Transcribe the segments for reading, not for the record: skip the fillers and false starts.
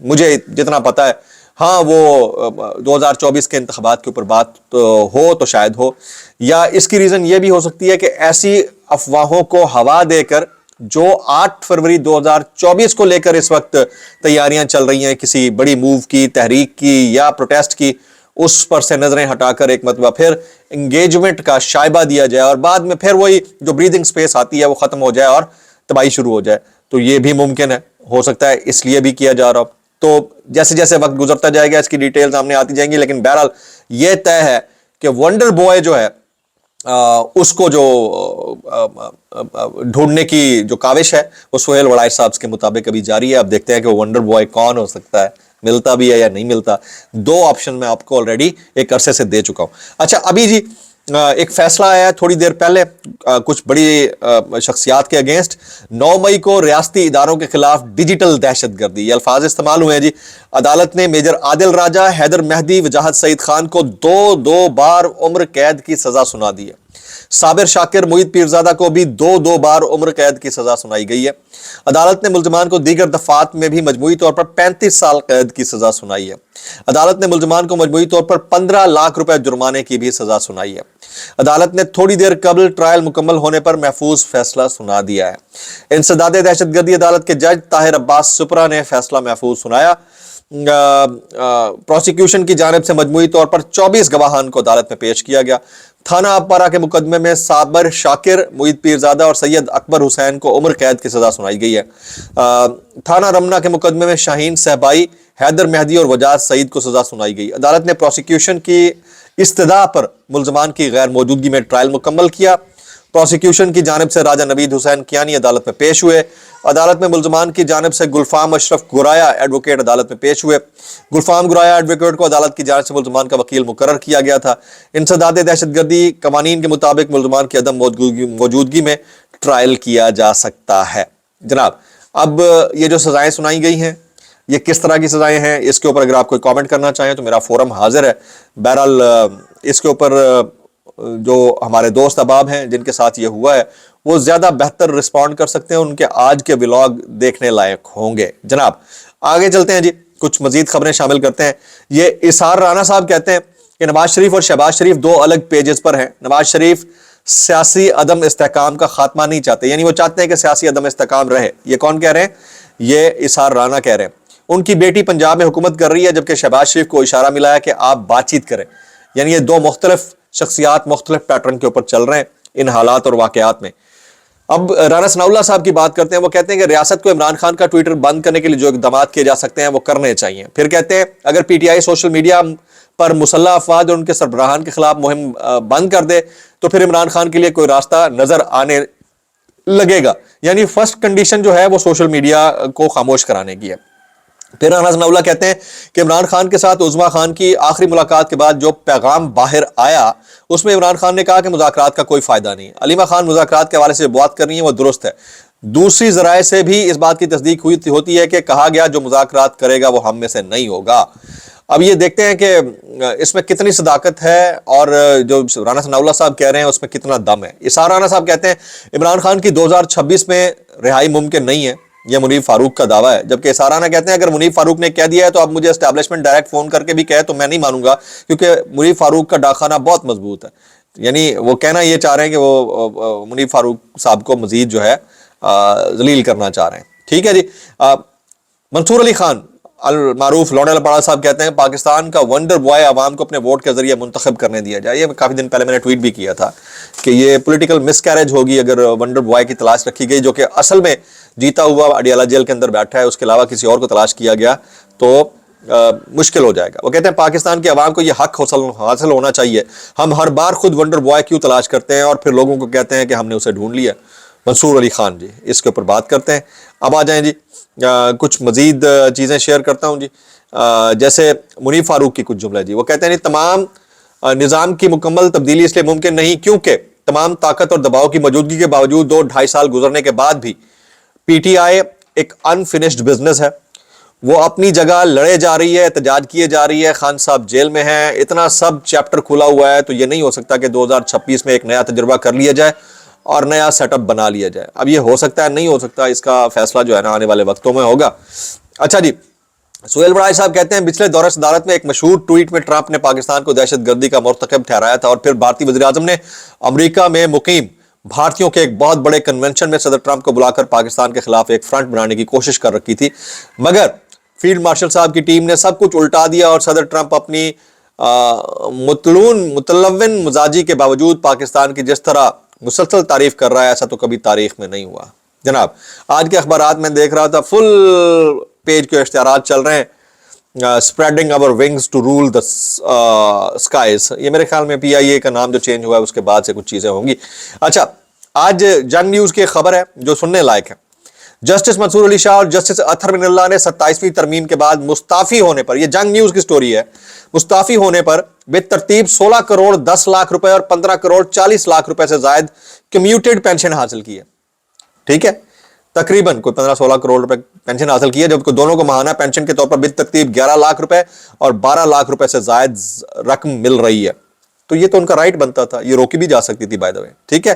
مجھے جتنا پتا ہے. ہاں وہ 2024 کے انتخابات کے اوپر بات ہو تو شاید ہو, یا اس کی ریزن یہ بھی ہو سکتی ہے کہ ایسی افواہوں کو ہوا دے کر جو 8 فروری 2024 کو لے کر اس وقت تیاریاں چل رہی ہیں کسی بڑی موو کی, تحریک کی یا پروٹیسٹ کی, اس پر سے نظریں ہٹا کر ایک مرتبہ پھر انگیجمنٹ کا شائبہ دیا جائے اور بعد میں پھر وہی جو بریدنگ سپیس آتی ہے وہ ختم ہو جائے اور تباہی شروع ہو جائے. تو یہ بھی ممکن ہے, ہو سکتا ہے اس لیے بھی کیا جا رہا ہو. تو جیسے جیسے وقت گزرتا جائے گا اس کی ڈیٹیل سامنے آتی جائیں گی, لیکن بہرحال یہ طے ہے کہ ونڈر بوائے جو ہے اس کو جو ڈھونڈنے کی جو کاوش ہے وہ سہیل وڑائچ صاحب کے مطابق ابھی جاری ہے. اب دیکھتے ہیں کہ وہ ونڈر بوائے کون ہو سکتا ہے, ملتا بھی ہے یا نہیں ملتا. 2 آپشن میں آپ کو آلریڈی ایک عرصے سے دے چکا ہوں. اچھا ابھی جی ایک فیصلہ آیا ہے تھوڑی دیر پہلے کچھ بڑی شخصیات کے اگینسٹ. 9 مئی کو ریاستی اداروں کے خلاف ڈیجیٹل دہشت گردی, یہ الفاظ استعمال ہوئے ہیں جی. عدالت نے میجر عادل راجہ, حیدر مہدی, وجاہت سعید خان کو 2 بار عمر قید کی سزا سنا دی ہے. صابر شاکر, معید پیرزادہ کو بھی 2 بار عمر قید کی سزا سنائی گئی ہے. عدالت نے ملزمان کو دیگر دفعات میں بھی مجموعی طور پر 35 سال قید کی سزا سنائی ہے. عدالت نے ملزمان کو مجموعی طور پر 15 لاکھ روپے جرمانے کی بھی سزا سنائی ہے. عدالت نے تھوڑی دیر قبل ٹرائل مکمل ہونے پر محفوظ فیصلہ سنا دیا ہے. انسداد دہشت گردی عدالت کے جج طاہر عباس سپرا نے فیصلہ محفوظ سنایا. پروسیکیوشن کی جانب سے مجموعی طور پر 24 گواہان کو عدالت میں پیش کیا گیا. تھانہ اپارہ کے مقدمے میں صابر شاکر, معید پیرزادہ اور سید اکبر حسین کو عمر قید کی سزا سنائی گئی ہے. تھانہ رمنا کے مقدمے میں شاہین صہبائی, حیدر مہدی اور وجاہت سعید کو سزا سنائی گئی. عدالت نے پروسیکیوشن کی استدعا پر ملزمان کی غیر موجودگی میں ٹرائل مکمل کیا. پروسیکیوشن کی جانب سے راجہ نوید حسین کیانی عدالت میں پیش ہوئے. عدالت میں ملزمان کی جانب سے گلفام اشرف گرایا ایڈوکیٹ عدالت میں پیش ہوئے. گلفام گرایا ایڈوکیٹ کو عدالت کی جانب سے ملزمان کا وکیل مقرر کیا گیا تھا. انسداد دہشت گردی قوانین کے مطابق ملزمان کی عدم موجودگی میں ٹرائل کیا جا سکتا ہے. جناب اب یہ جو سزائیں سنائی گئی ہیں یہ کس طرح کی سزائیں ہیں, اس کے اوپر اگر آپ کوئی کامنٹ کرنا چاہیں تو میرا فورم حاضر ہے. بہرحال اس کے اوپر جو ہمارے دوست احباب ہیں جن کے ساتھ یہ ہوا ہے وہ زیادہ بہتر رسپونڈ کر سکتے ہیں, ان کے آج کے ولاگ دیکھنے لائق ہوں گے. جناب آگے چلتے ہیں جی, کچھ مزید خبریں شامل کرتے ہیں. یہ اسار رانا صاحب کہتے ہیں کہ نواز شریف اور شہباز شریف 2 الگ پیجز پر ہیں. نواز شریف سیاسی عدم استحکام کا خاتمہ نہیں چاہتے, یعنی وہ چاہتے ہیں کہ سیاسی عدم استحکام رہے. یہ کون کہہ رہے ہیں؟ یہ اسار رانا کہہ رہے ہیں. ان کی بیٹی پنجاب میں حکومت کر رہی ہے جبکہ شہباز شریف کو اشارہ ملا ہے کہ آپ بات چیت کریں. یعنی یہ 2 مختلف شخصیات مختلف پیٹرن کے اوپر چل رہے ہیں ان حالات اور واقعات میں. اب رانا ثناء اللہ صاحب کی بات کرتے ہیں. وہ کہتے ہیں کہ ریاست کو عمران خان کا ٹویٹر بند کرنے کے لیے جو اقدامات کیے جا سکتے ہیں وہ کرنے چاہیے. پھر کہتے ہیں اگر PTI social media پر مسلح افراد اور ان کے سربراہان کے خلاف مہم بند کر دے تو پھر عمران خان کے لیے کوئی راستہ نظر آنے لگے گا. یعنی فرسٹ کنڈیشن جو ہے وہ سوشل میڈیا کو خاموش کرانے کی ہے. پھر رانا ثناء اللہ کہتے ہیں کہ عمران خان کے ساتھ عظما خان کی آخری ملاقات کے بعد جو پیغام باہر آیا اس میں عمران خان نے کہا کہ مذاکرات کا کوئی فائدہ نہیں. علیمہ خان مذاکرات کے حوالے سے بات کر رہی ہیں وہ درست ہے. دوسری ذرائع سے بھی اس بات کی تصدیق ہوتی ہے کہ کہا گیا جو مذاکرات کرے گا وہ ہم میں سے نہیں ہوگا. اب یہ دیکھتے ہیں کہ اس میں کتنی صداقت ہے اور جو رانا ثناء اللہ صاحب کہہ رہے ہیں اس میں کتنا دم ہے. اسار رانا صاحب کہتے ہیں عمران خان کی 2026 میں رہائی ممکن نہیں ہے, یہ منیب فاروق کا دعویٰ ہے. جبکہ اسار رانا کہتے ہیں اگر منیب فاروق نے کہہ دیا ہے تو اب مجھے اسٹیبلشمنٹ ڈائریکٹ فون کر کے بھی کہے تو میں نہیں مانوں گا, کیونکہ منیب فاروق کا ڈاکخانہ بہت مضبوط ہے. یعنی وہ کہنا یہ چاہ رہے ہیں کہ وہ منیب فاروق صاحب کو مزید جو ہے ذلیل کرنا چاہ رہے ہیں. ٹھیک ہے جی. منصور علی خان المعروف لوڈا لپاڑا صاحب کہتے ہیں پاکستان کا ونڈر بوائے عوام کو اپنے ووٹ کے ذریعے منتخب کرنے دیا جائے. یہ کافی دن پہلے میں نے ٹویٹ بھی کیا تھا کہ یہ پولیٹیکل مس کیریج ہوگی اگر ونڈر بوائے کی تلاش رکھی گئی جو کہ اصل میں جیتا ہوا اڈیالہ جیل کے اندر بیٹھا ہے, اس کے علاوہ کسی اور کو تلاش کیا گیا تو مشکل ہو جائے گا. وہ کہتے ہیں پاکستان کی عوام کو یہ حق حاصل ہونا چاہیے. ہم ہر بار خود ونڈر بوائے کیوں تلاش کرتے ہیں اور پھر لوگوں کو کہتے ہیں کہ ہم نے اسے ڈھونڈ لیا. منصور علی خان جی اس کے اوپر بات کرتے ہیں. اب آ جائیں جی کچھ مزید چیزیں شیئر کرتا ہوں جی. جیسے منیب فاروق کی کچھ جملے جی. وہ کہتے ہیں تمام نظام کی مکمل تبدیلی اس لیے ممکن نہیں کیونکہ تمام طاقت اور دباؤ کی موجودگی کے باوجود 2-2.5 سال گزرنے کے بعد بھی پی ٹی آئی ایک انفنشڈ بزنس ہے. وہ اپنی جگہ لڑے جا رہی ہے, احتجاج کیے جا رہی ہے, خان صاحب جیل میں ہیں, اتنا سب چیپٹر کھلا ہوا ہے. تو یہ نہیں ہو سکتا کہ 2026 میں ایک نیا تجربہ کر لیا جائے اور نیا سیٹ اپ بنا لیا جائے. اب یہ ہو سکتا ہے نہیں ہو سکتا, اس کا فیصلہ جو ہے نا آنے والے وقتوں میں ہوگا. اچھا جی سہیل بڑائی صاحب کہتے ہیں پچھلے دورہ صدارت میں ایک مشہور ٹویٹ میں ٹرمپ نے پاکستان کو دہشت گردی کا مرتکب ٹھہرایا تھا اور پھر بھارتی وزیر اعظم نے امریکہ میں مقیم بھارتیوں کے ایک بہت بڑے کنونشن میں صدر ٹرمپ کو بلا کر پاکستان کے خلاف ایک فرنٹ بنانے کی کوشش کر رکھی تھی، مگر فیلڈ مارشل صاحب کی ٹیم نے سب کچھ الٹا دیا اور صدر ٹرمپ اپنی متلون مزاجی کے باوجود پاکستان کی جس طرح مسلسل تعریف کر رہا ہے ایسا تو کبھی تاریخ میں نہیں ہوا۔ جناب آج کے اخبارات میں دیکھ رہا تھا فل پیج کے اشتہارات چل رہے ہیں، spreading our wings to rule the skies، یہ میرے خیال میں پی آئی اے کا نام جو چینج ہوا ہے اس کے بعد سے کچھ چیزیں ہوں گی۔ اچھا آج جنگ نیوز کی خبر ہے جو سننے لائق ہے، جسٹس منصور علی شاہ اور جسٹس اطہر بن اللہ نے 27ویں ترمیم کے بعد مستعفی ہونے پر، یہ جنگ نیوز کی سٹوری ہے، مستعفی ہونے پر بالترتیب 16 کروڑ 10 لاکھ روپے اور 15 کروڑ 40 لاکھ روپے سے زائد کمیوٹیڈ پینشن حاصل کی ہے، ٹھیک ہے، تقریباً کوئی 15-16 کروڑ روپے پینشن حاصل کی ہے، جب دونوں کو ماہانہ پینشن کے طور پر بالترتیب 11 لاکھ روپے اور 12 لاکھ روپے سے زائد رقم مل رہی ہے، تو یہ تو ان کا رائٹ بنتا تھا، یہ روکی بھی جا سکتی تھی بائی دا وے، ٹھیک ہے۔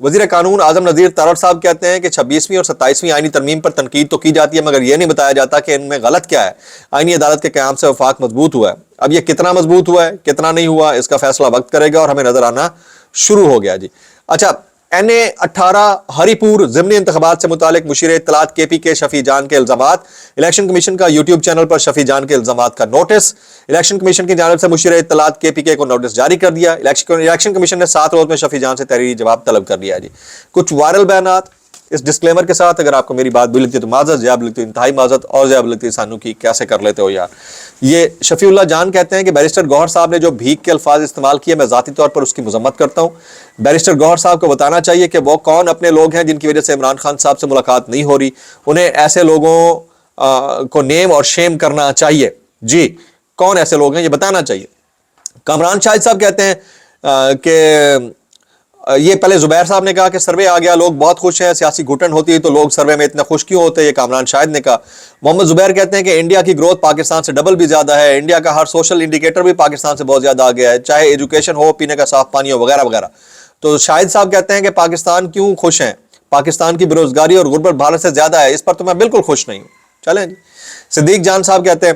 وزیر قانون اعظم نذیر تارڑ صاحب کہتے ہیں کہ 26ویں اور 27ویں آئینی ترمیم پر تنقید تو کی جاتی ہے مگر یہ نہیں بتایا جاتا کہ ان میں غلط کیا ہے۔ آئینی عدالت کے قیام سے وفاق مضبوط ہوا ہے، اب یہ کتنا مضبوط ہوا ہے کتنا نہیں ہوا اس کا فیصلہ وقت کرے گا اور ہمیں نظر آنا شروع ہو گیا جی۔ اچھا NA-18 ہری پور ضمنی انتخابات سے متعلق مشیر اطلاعات کے پی کے شفیع جان کے الزامات، الیکشن کمیشن کا یوٹیوب چینل پر شفیع جان کے الزامات کا نوٹس، الیکشن کمیشن کی جانب سے مشیر اطلاعات کے پی کے کو نوٹس جاری کر دیا، الیکشن کمیشن نے 7 روز میں شفیع جان سے تحریری جواب طلب کر لیا جی۔ کچھ وائرل بیانات اس ڈسکلیمر کے ساتھ، اگر آپ کو میری بات بھی لگتی ہے تو معذرت، زیاب لگتی ہے انتہائی معذرت، اور زیاب لگتی ہے سانو کی کیسے کر لیتے ہو یار۔ یہ شفیع اللہ جان کہتے ہیں کہ بیرسٹر گوہر صاحب نے جو بھیک کے الفاظ استعمال کیے میں ذاتی طور پر اس کی مذمت کرتا ہوں۔ بیرسٹر گوہر صاحب کو بتانا چاہیے کہ وہ کون اپنے لوگ ہیں جن کی وجہ سے عمران خان صاحب سے ملاقات نہیں ہو رہی، انہیں ایسے لوگوں کو نیم اور شیم کرنا چاہیے جی، کون ایسے لوگ ہیں یہ بتانا چاہیے۔ کامران شاہد صاحب کہتے ہیں کہ یہ پہلے زبیر صاحب نے کہا کہ سروے آ گیا، لوگ بہت خوش ہیں، سیاسی گھٹن ہوتی ہے تو لوگ سروے میں اتنے خوش کیوں ہوتے ہیں، یہ کامران شاہد نے کہا۔ محمد زبیر کہتے ہیں کہ انڈیا کی گروتھ پاکستان سے ڈبل بھی زیادہ ہے، انڈیا کا ہر سوشل انڈیکیٹر بھی پاکستان سے بہت زیادہ آگے ہے، چاہے ایجوکیشن ہو، پینے کا صاف پانی ہو، وغیرہ وغیرہ۔ تو شاہد صاحب کہتے ہیں کہ پاکستان کیوں خوش ہیں، پاکستان کی بےروزگاری اور غربت بھارت سے زیادہ ہے، اس پر تو میں بالکل خوش نہیں ہوں۔ چلیں جی۔ صدیق جان صاحب کہتے ہیں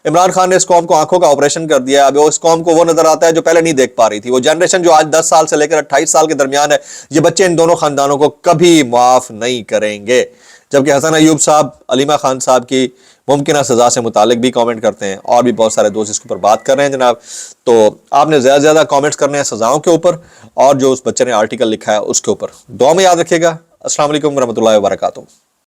عمران خان نے اس قوم کو آنکھوں کا آپریشن کر دیا ہے، اب اس قوم کو وہ نظر آتا ہے جو پہلے نہیں دیکھ پا رہی تھی، وہ جنریشن جو آج 10 سال سے لے کر 28 سال کے درمیان ہے، یہ بچے ان دونوں خاندانوں کو کبھی معاف نہیں کریں گے۔ جبکہ حسن ایوب صاحب علیمہ خان صاحب کی ممکنہ سزا سے متعلق بھی کامنٹ کرتے ہیں، اور بھی بہت سارے دوست اس کے اوپر بات کر رہے ہیں جناب، تو آپ نے زیادہ زیادہ کامنٹس کرنے ہیں سزاؤں کے اوپر اور جو اس بچے نے آرٹیکل لکھا ہے اس کے اوپر۔ دعا میں یاد رکھیے گا۔ السلام علیکم ورحمۃ اللہ وبرکاتہ۔